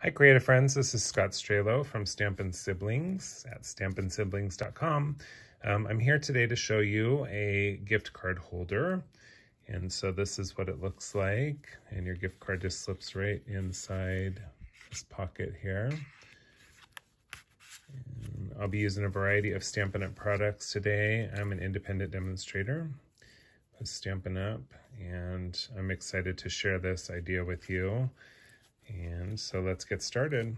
Hi creative friends, this is Scott Strelo from Stampin' Siblings at stampinsiblings.com. I'm here today to show you a gift card holder. And so this is what it looks like. And your gift card just slips right inside this pocket here. And I'll be using a variety of Stampin' Up! Products today. I'm an independent demonstrator with Stampin' Up! And I'm excited to share this idea with you. And so let's get started.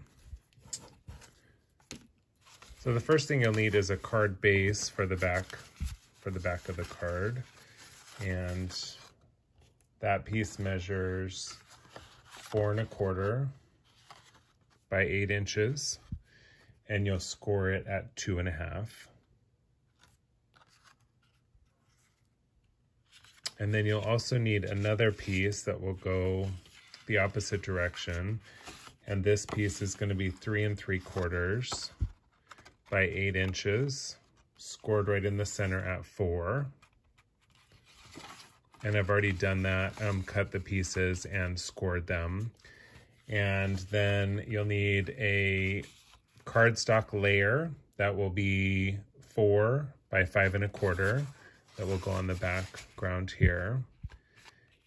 So the first thing you'll need is a card base for the back of the card. And that piece measures 4 1/4 by 8 inches. And you'll score it at 2.5. And then you'll also need another piece that will go the opposite direction, and this piece is going to be 3 3/4 by 8 inches, scored right in the center at 4. And I've already done that, cut the pieces and scored them. And then you'll need a cardstock layer that will be 4 by 5 1/4 that will go on the background here.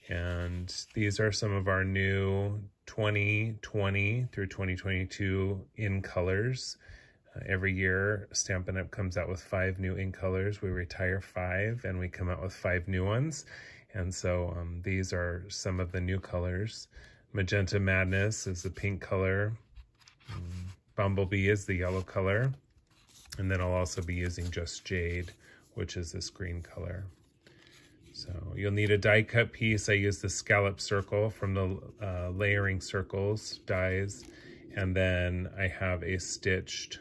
And these are some of our new 2020 through 2022 in colors. Every year, Stampin' Up! Comes out with 5 new in colors. We retire 5 and we come out with 5 new ones. And so these are some of the new colors. Magenta Madness is the pink color. Bumblebee is the yellow color. And then I'll also be using Just Jade, which is this green color. So you'll need a die cut piece. I use the scallop circle from the layering circles dies. And then I have a stitched,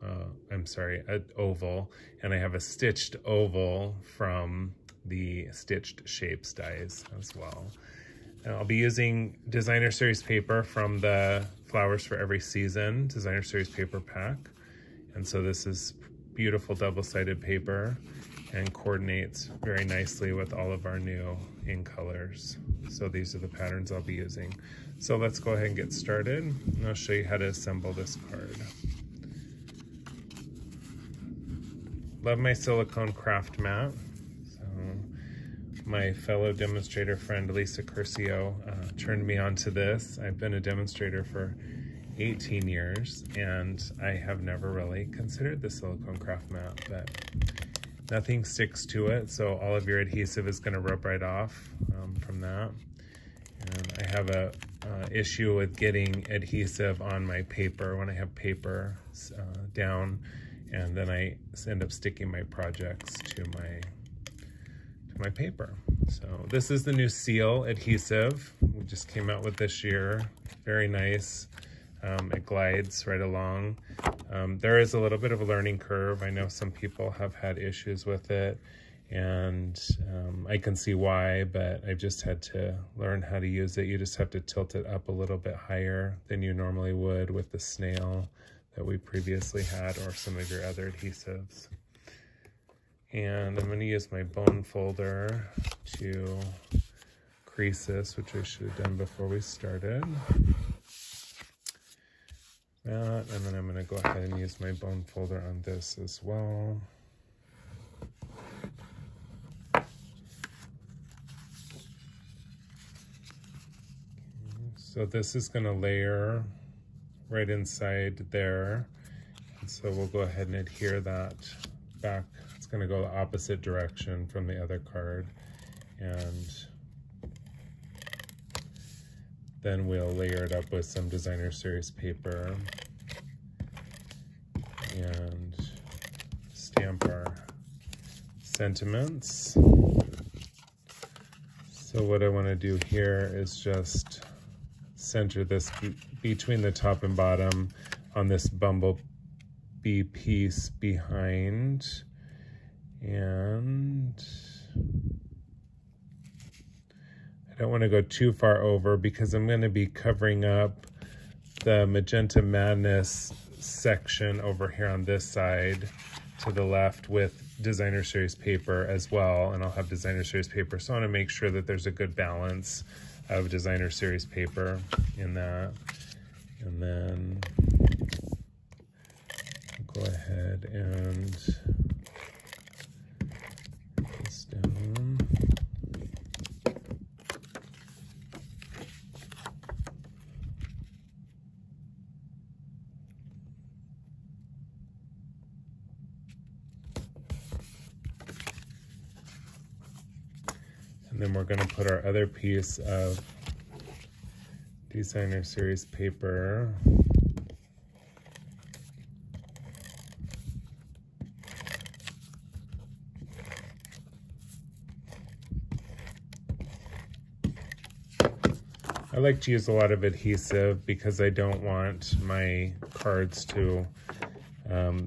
an oval. And I have a stitched oval from the Stitched Shapes dies as well. And I'll be using Designer Series paper from the Flowers for Every Season Designer Series paper pack. And so this is beautiful double-sided paper and coordinates very nicely with all of our new in colors. So these are the patterns I'll be using. So let's go ahead and get started, and I'll show you how to assemble this card. Love my silicone craft mat. So my fellow demonstrator friend Lisa Curcio turned me on to this. I've been a demonstrator for 18 years and I have never really considered the silicone craft mat, but nothing sticks to it, so all of your adhesive is going to rub right off from that. And I have a issue with getting adhesive on my paper when I have paper down, and then I end up sticking my projects to my paper. So this is the new Seal adhesive. We just came out with this year. Very nice. It glides right along. There is a little bit of a learning curve. I know some people have had issues with it, and I can see why, but I've just had to learn how to use it. You just have to tilt it up a little bit higher than you normally would with the snail that we previously had, or some of your other adhesives. And I'm going to use my bone folder to crease this, which I should have done before we started. And then I'm going to go ahead and use my bone folder on this as well. So this is going to layer right inside there. And so we'll go ahead and adhere that back. It's going to go the opposite direction from the other card. And then we'll layer it up with some Designer Series paper and stamp our sentiments. So what I want to do here is just center this between the top and bottom on this bumblebee piece behind. And I don't want to go too far over because I'm going to be covering up the Magenta Madness section over here on this side to the left with Designer Series paper as well, and I'll have Designer Series paper. So I want to make sure that there's a good balance of Designer Series paper in that. And then go ahead and put this down. And then we're going to put our other piece of Designer Series paper I like to use a lot of adhesive because I don't want my cards to,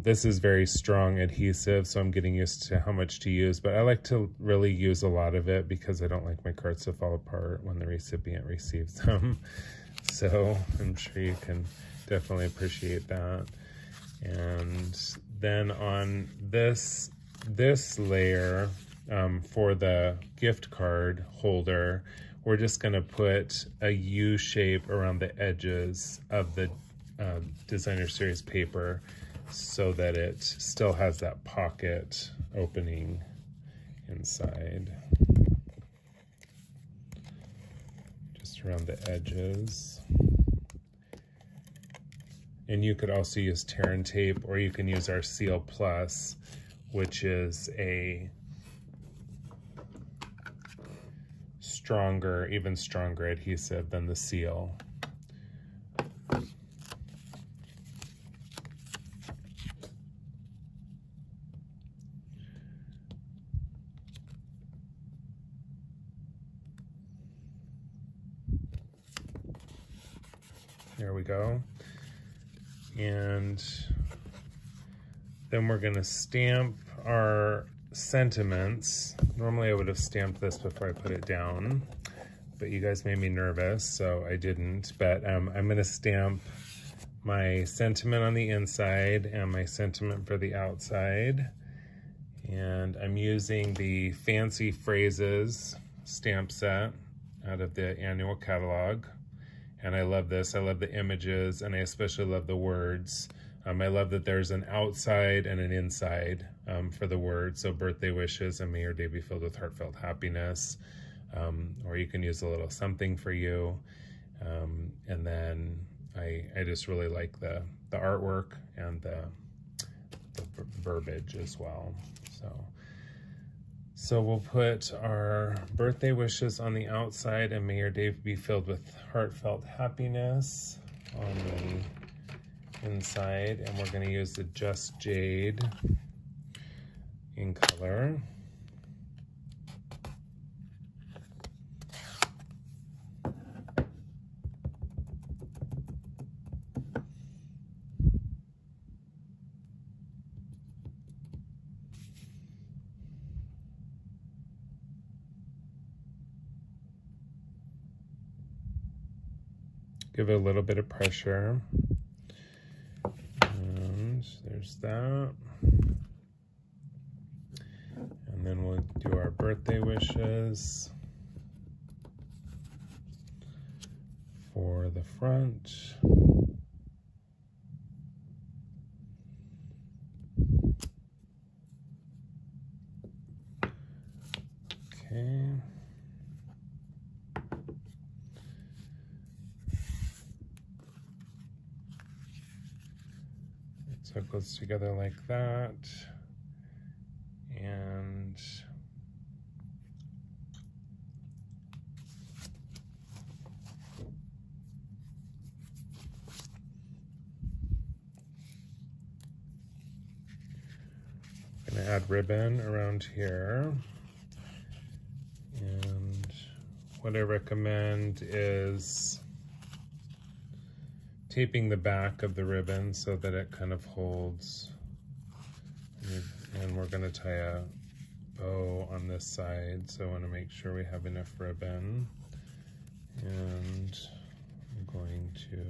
this is very strong adhesive, so I'm getting used to how much to use, but I like to really use a lot of it because I don't like my cards to fall apart when the recipient receives them. So I'm sure you can definitely appreciate that. And then on this layer, for the gift card holder, we're just going to put a U shape around the edges of the Designer Series paper so that it still has that pocket opening inside. Just around the edges. And you could also use tear and tape, or you can use our Seal Plus, which is a stronger, even stronger adhesive than the Seal. There we go. And then we're going to stamp our sentiments. Normally I would have stamped this before I put it down, but you guys made me nervous, so I didn't. But I'm going to stamp my sentiment on the inside and my sentiment for the outside. And I'm using the Fancy Phrases stamp set out of the annual catalog. And I love this. I love the images, and I especially love the words. I love that there's an outside and an inside for the words. So birthday wishes and may your day be filled with heartfelt happiness. Or you can use a little something for you. And then I just really like the artwork and the verbiage as well. So we'll put our birthday wishes on the outside and may your day be filled with heartfelt happiness on the inside. And we're going to use the Just Jade in color. Give it a little bit of pressure. And there's that. And then we'll do our birthday wishes for the front. Okay. So it goes together like that, and I'm going to add ribbon around here, and what I recommend is taping the back of the ribbon so that it kind of holds. And we're going to tie a bow on this side, so I want to make sure we have enough ribbon. And I'm going to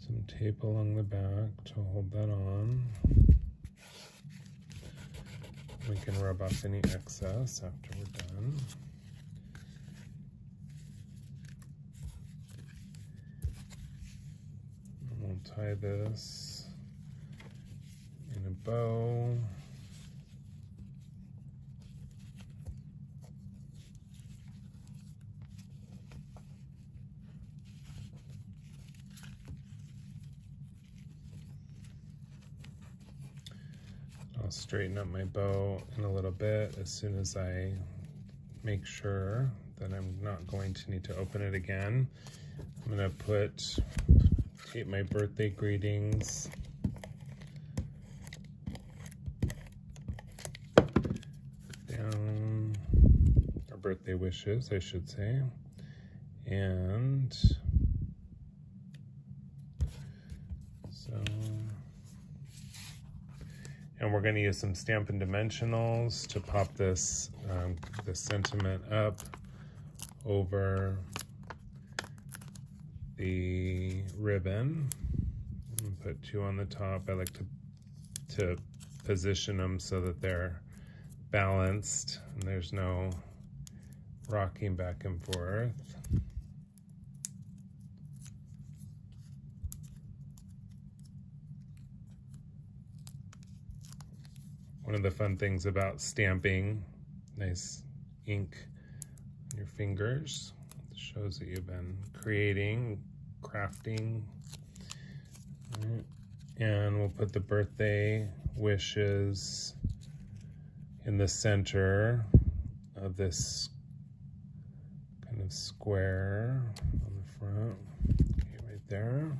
some tape along the back to hold that on. We can rub off any excess after we're done. And we'll tie this in a bow. I'll straighten up my bow in a little bit as soon as I make sure that I'm not going to need to open it again. I'm gonna tape my birthday greetings down, or birthday wishes, I should say, and we're going to use some Stampin' Dimensionals to pop this sentiment up over the ribbon. And put two on the top. I like to position them so that they're balanced and there's no rocking back and forth. One of the fun things about stamping, nice ink on your fingers, it shows that you've been creating, crafting. Right. And we'll put the birthday wishes in the center of this kind of square on the front, okay, right there.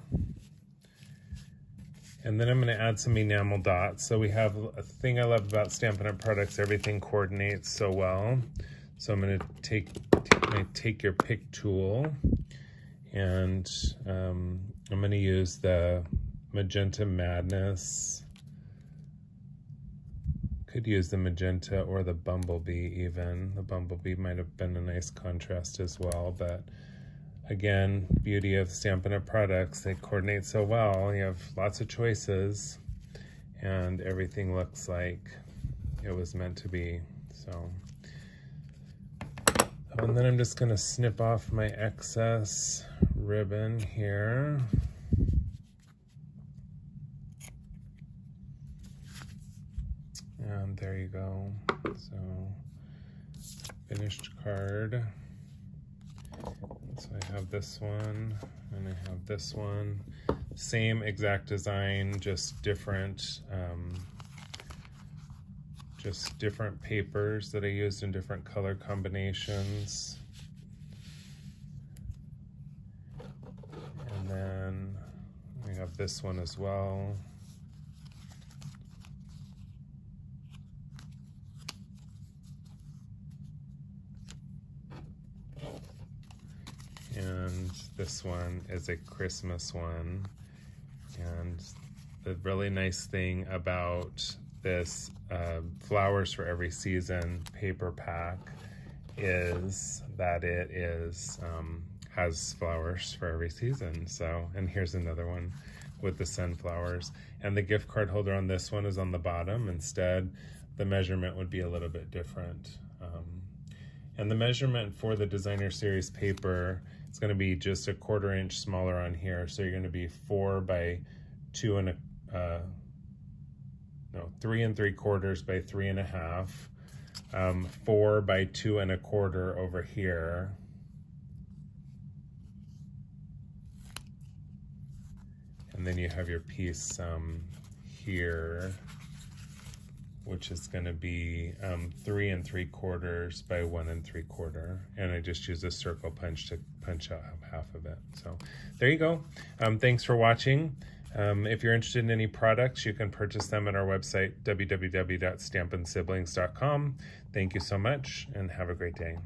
And then I'm going to add some enamel dots. So we have a thing I love about Stampin' Up! Products, everything coordinates so well. So I'm going to take my Take Your Pick tool, and I'm going to use the Magenta Madness. Could use the magenta or the Bumblebee even. The Bumblebee might have been a nice contrast as well, but again, beauty of Stampin' Up! Products, they coordinate so well. You have lots of choices and everything looks like it was meant to be. So, and then I'm just gonna snip off my excess ribbon here. And there you go. So, finished card. So I have this one, and I have this one. Same exact design, just different papers that I used in different color combinations. And then we have this one as well. And this one is a Christmas one. And the really nice thing about this Flowers for Every Season paper pack is that it has flowers for every season. So, and here's another one with the sunflowers. And the gift card holder on this one is on the bottom. Instead, the measurement would be a little bit different. And the measurement for the Designer Series paper, it's going to be just a 1/4 inch smaller on here. So you're going to be 3 3/4 by 3 1/2, 4 by 2 1/4 over here. And then you have your piece here, which is going to be 3 3/4 by 1 3/4. And I just use a circle punch to punch out half of it. So there you go. Thanks for watching. If you're interested in any products, you can purchase them at our website, www.stampinsiblings.com. Thank you so much and have a great day.